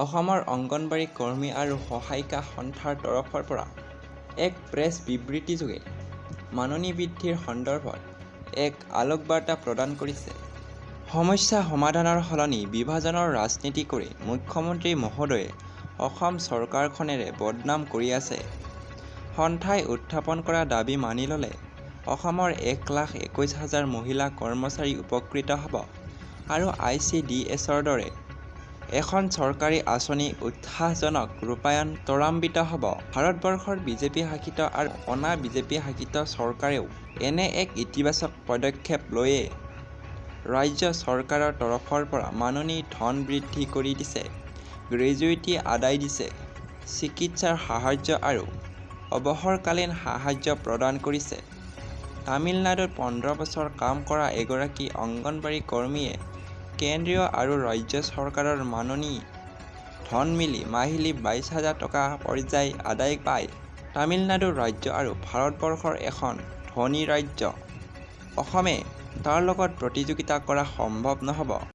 অসমৰ অংগনবাড়ী কৰ্মী আৰু সহায়িকা সন্থাৰ তৰফৰ পৰা এক প্ৰেছ বিবৃতিযোগে মাননি বৃদ্ধিৰ সন্দৰ্ভত এক আলোকবাৰ্তা প্ৰদান কৰিছে। সমস্যা সমাধানৰ সলনি বিভাজনৰ ৰাজনীতি কৰি মুখ্যমন্ত্ৰী মহোদয়ে অসম চৰকাৰখনেৰে বদনাম কৰি আছে। সন্থাই উত্থাপন কৰা দাবী মানি ল'লে অসমৰ 1,21,000 মহিলা কৰ্মচাৰী উপকৃত হ'ব আৰু ICDSৰ দৰে এখন চৰকাৰী আঁচনি উৎসাহজনক ৰূপায়ণ ত্বৰান্বিত হ'ব। ভাৰতবৰ্ষৰ বিজেপি শাসিত আৰু অনা বিজেপি শাসিত চৰকাৰেও এনে এক ইতিবাচক পদক্ষেপ লৈয়ে ৰাজ্য চৰকাৰৰ তৰফৰ পৰা মাননি ধন বৃদ্ধি কৰি দিছে, গ্ৰেজুইটি আদায় দিছে, চিকিৎসাৰ সাহায্য আৰু অৱসৰকালীন সাহায্য প্ৰদান কৰিছে। তামিলনাডুত 15 বছৰ কাম কৰা এগৰাকী অংগনবাড়ী কৰ্মীয়ে কেন্দ্ৰীয় আৰু ৰাজ্য চৰকাৰৰ মাননি ধন মিলি মাহিলী 22,000 টকা পৰ্যায় আদায় পায়। তামিলনাডু ৰাজ্য আৰু ভাৰতবৰ্ষৰ এখন ধনী ৰাজ্য অসমে তাৰ লগত প্ৰতিযোগিতা কৰা সম্ভৱ নহ'ব।